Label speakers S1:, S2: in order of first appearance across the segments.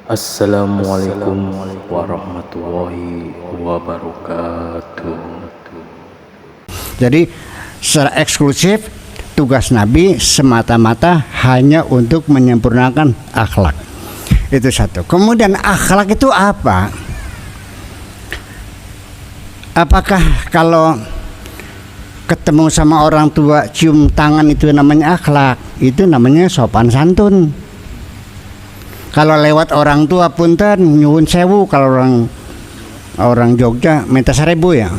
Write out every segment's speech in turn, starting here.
S1: Assalamualaikum warahmatullahi wabarakatuh.
S2: Jadi secara eksklusif tugas Nabi semata-mata hanya untuk menyempurnakan akhlak. Itu satu. Kemudian akhlak itu apa? Apakah kalau ketemu sama orang tua cium tangan itu namanya akhlak? Itu namanya sopan santun. Kalau lewat orang tua punten nyuwun sewu, kalau orang Jogja minta 1000 ya.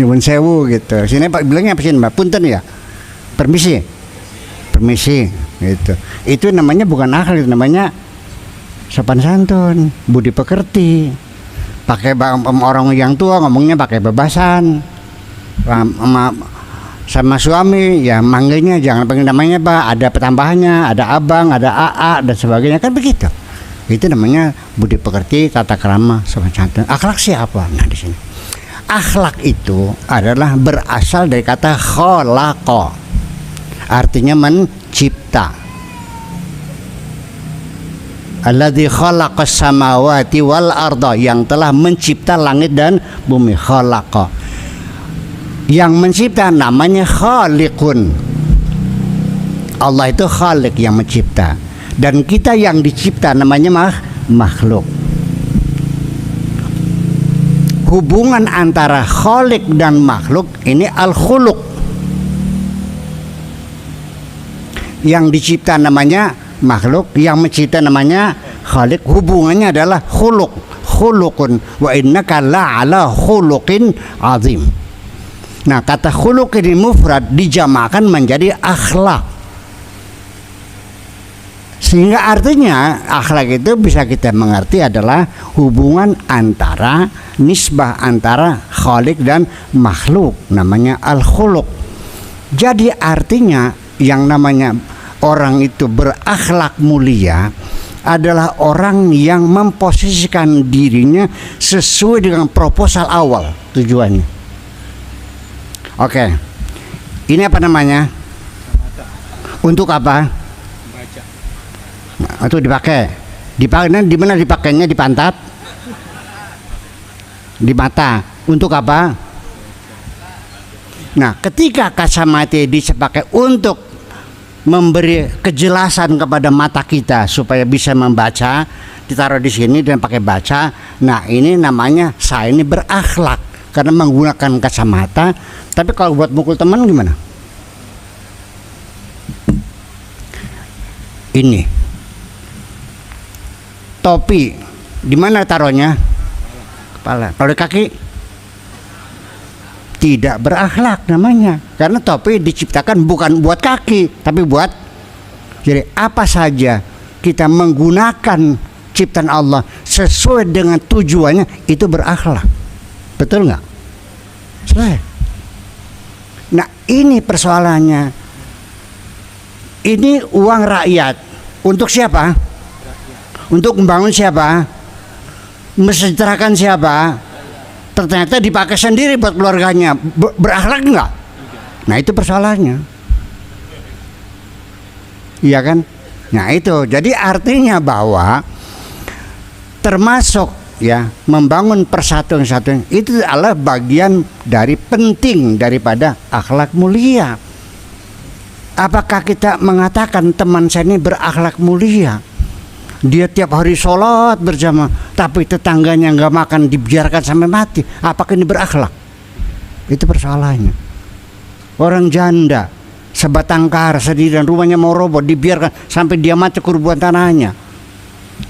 S2: Nyuwun sewu gitu. Sini Pak bilangnya apa sih Mbak? Punten ya. Permisi. Permisi gitu. Itu namanya bukan akhlak, itu namanya sopan santun, budi pekerti. Pakai orang yang tua ngomongnya pakai bebasan. Sama suami ya manggilnya jangan panggil namanya Pak, ada pertambahannya, ada abang, ada AA dan sebagainya, kan begitu. Itu namanya budi pekerti, tata krama, sopan santun. Akhlak siapa? Nah di sini akhlak itu adalah berasal dari kata khalaqa, artinya mencipta. Alladzi khalaqas samawati wal arda, yang telah mencipta langit dan bumi. Khalaqa, yang mencipta namanya khaliqun. Allah itu khaliq, yang mencipta, dan kita yang dicipta namanya makhluk. Hubungan antara khaliq dan makhluk ini al-khuluq. Yang dicipta namanya makhluk, yang mencipta namanya khaliq. Hubungannya adalah khuluq, khuluqun wa innaka la'ala khuluqin azim. Nah, kata khuluq ini mufrad dijamakan menjadi akhlak. Sehingga artinya akhlak itu bisa kita mengerti adalah hubungan antara, nisbah antara khaliq dan makhluk, namanya al-khuluq. Jadi artinya yang namanya orang itu berakhlak mulia adalah orang yang memposisikan dirinya sesuai dengan proposal awal tujuannya. Oke, ini apa namanya? Untuk apa?
S3: Baca.
S2: Itu dipakai. Di mana dipakainya? Di pantat? Di mata. Untuk apa? Nah, ketika kacamata dipakai untuk memberi kejelasan kepada mata kita supaya bisa membaca, ditaruh di sini dan pakai baca. Nah, ini namanya saya ini berakhlak karena menggunakan kacamata. Tapi kalau buat mukul teman gimana? Ini topi di mana taruhnya? Kepala. Kalau di kaki tidak berakhlak namanya, karena topi diciptakan bukan buat kaki tapi buat. Jadi apa saja kita menggunakan ciptaan Allah sesuai dengan tujuannya, itu berakhlak. Betul nggak? Selesai. Nah, ini persoalannya. Ini uang rakyat untuk siapa? Untuk membangun siapa? Mesejahterakan siapa? Ternyata dipakai sendiri buat keluarganya. Berakhlak nggak? Nah, itu persoalannya. Iya kan? Nah, itu. Jadi artinya bahwa termasuk ya membangun persatuan itu adalah bagian dari penting daripada akhlak mulia. Apakah kita mengatakan teman saya ini berakhlak mulia, dia tiap hari sholat berjamaah tapi tetangganya nggak makan dibiarkan sampai mati, apakah ini berakhlak? Itu persoalannya. Orang janda sebatang kara sendiri dan rumahnya mau roboh dibiarkan sampai dia mati kurban tanahnya.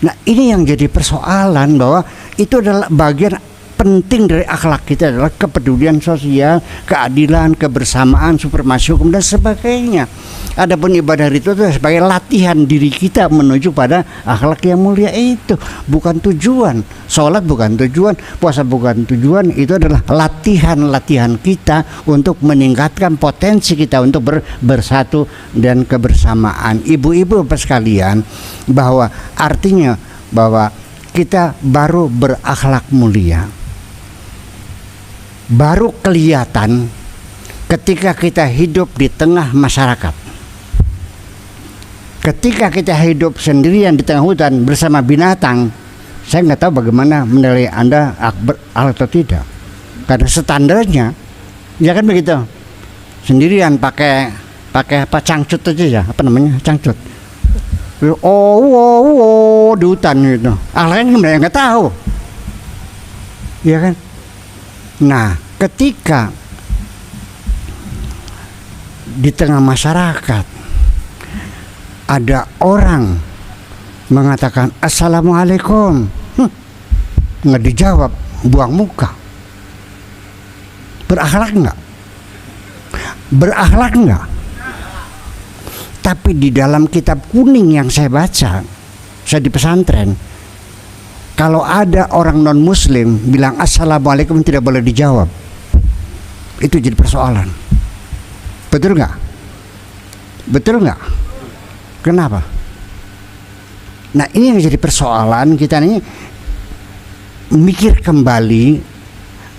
S2: Nah, ini yang jadi persoalan, bahwa itu adalah bagian penting dari akhlak kita adalah kepedulian sosial, keadilan, kebersamaan, supremasi hukum dan sebagainya. Adapun ibadah itu sebagai latihan diri kita menuju pada akhlak yang mulia, itu bukan tujuan. Sholat bukan tujuan, puasa bukan tujuan, itu adalah latihan-latihan kita untuk meningkatkan potensi kita untuk bersatu dan kebersamaan. Ibu-ibu sekalian, bahwa artinya bahwa kita baru berakhlak mulia, baru kelihatan ketika kita hidup di tengah masyarakat. Ketika kita hidup sendirian di tengah hutan bersama binatang, saya nggak tahu bagaimana menilai Anda akbar atau tidak. Karena standarnya, ya kan begitu. Sendirian pakai apa, cangcut aja ya, apa namanya, cangcut. Di hutan gitu. Akhirnya gimana, nggak tahu. Ya kan. Nah, ketika di tengah masyarakat ada orang mengatakan assalamualaikum, nggak dijawab, buang muka. Berakhlak nggak? Berakhlak nggak? Tapi di dalam kitab kuning yang saya baca, saya di pesantren, kalau ada orang non muslim bilang assalamualaikum tidak boleh dijawab. Itu jadi persoalan. Betul nggak? Betul nggak? Kenapa? Nah, ini yang jadi persoalan kita nih, mikir kembali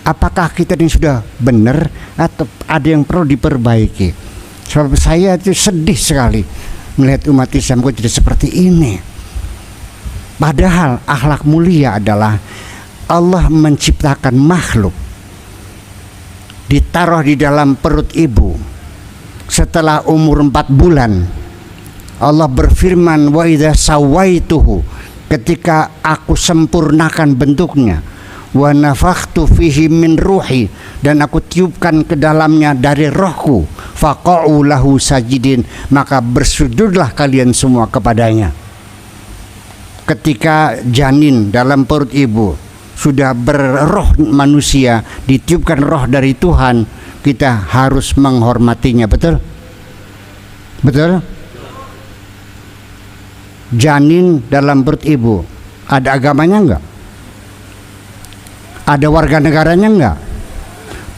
S2: apakah kita ini sudah benar atau ada yang perlu diperbaiki. Sebab saya itu sedih sekali melihat umat Islam kok jadi seperti ini. Padahal akhlak mulia adalah Allah menciptakan makhluk, ditaruh di dalam perut ibu. Setelah umur 4 bulan Allah berfirman, wa idza sawaituhu, ketika aku sempurnakan bentuknya, wa nafakhtu fihi min ruhi, dan aku tiupkan ke dalamnya dari rohku, faqa'u lahu sajidin, maka bersujudlah kalian semua kepadanya. Ketika janin dalam perut ibu sudah berroh manusia, ditiupkan roh dari Tuhan, kita harus menghormatinya. Betul? Betul? Janin dalam perut ibu ada agamanya enggak? Ada warga negaranya enggak?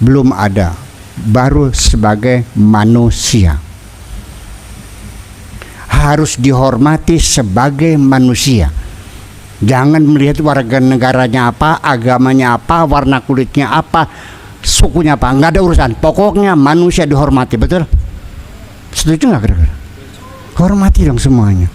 S2: Belum ada. Baru sebagai manusia. Harus dihormati sebagai manusia. Jangan melihat warga negaranya apa, agamanya apa, warna kulitnya apa, sukunya apa, nggak ada urusan. Pokoknya manusia dihormati. Betul? Setuju nggak kira-kira? Hormati dong semuanya.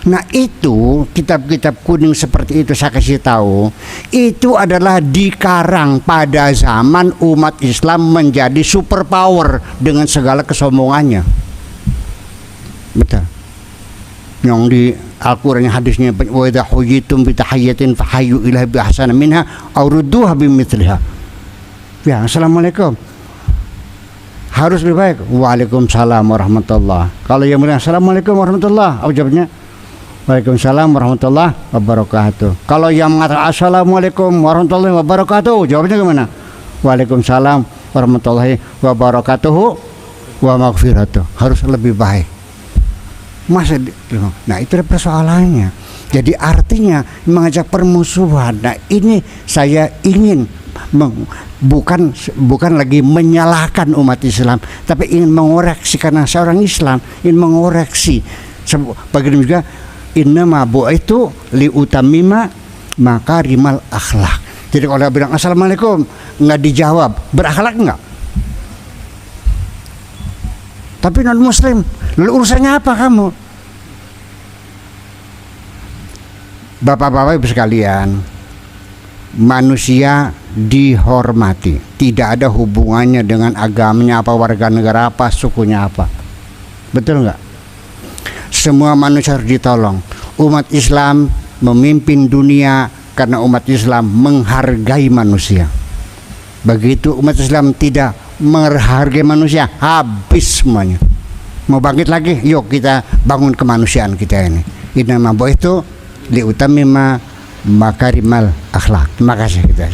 S2: Nah, itu kitab-kitab kuning seperti itu saya kasih tahu, itu adalah dikarang pada zaman umat Islam menjadi superpower dengan segala kesombongannya. Betul. Yang di Al-Qur'an hadisnya, wa idza huyitum bi tahiyyatin fahayyu ilaiha bi ahsana minha aw rudduha bi mithliha. Ya, assalamualaikum. Harus lebih baik. Waalaikumsalam warahmatullah. Kalau yang bilang assalamualaikum warahmatullah, apa jawabnya? Waalaikumsalam warahmatullahi wabarakatuh. Kalau yang mengatakan assalamualaikum warahmatullahi wabarakatuh, jawabnya gimana? Waalaikumsalam warahmatullahi wabarakatuh wa maghfiratuh. Harus lebih baik. Masa nah, itu persoalannya. Jadi artinya mengajak permusuhan. Nah, ini saya ingin bukan lagi menyalahkan umat Islam, tapi ingin mengoreksi, karena seorang Islam ingin mengoreksi. Bagaimana juga innama bu'aitu liutamima makarimal akhlak. Jadi kalau bilang assalamualaikum nggak dijawab, berakhlak nggak? Tapi non muslim, lalu urusannya apa kamu? Bapak-bapak ibu sekalian, manusia dihormati, tidak ada hubungannya dengan agamanya apa, warga negara apa, sukunya apa. Betul nggak? Semua manusia harus ditolong. Umat Islam memimpin dunia karena umat Islam menghargai manusia. Begitu umat Islam tidak menghargai manusia, habis semuanya. Mau bangkit lagi, yuk kita bangun kemanusiaan kita ini. Innama bu'itsu liutammima makarimal akhlak. Terima kasih kita.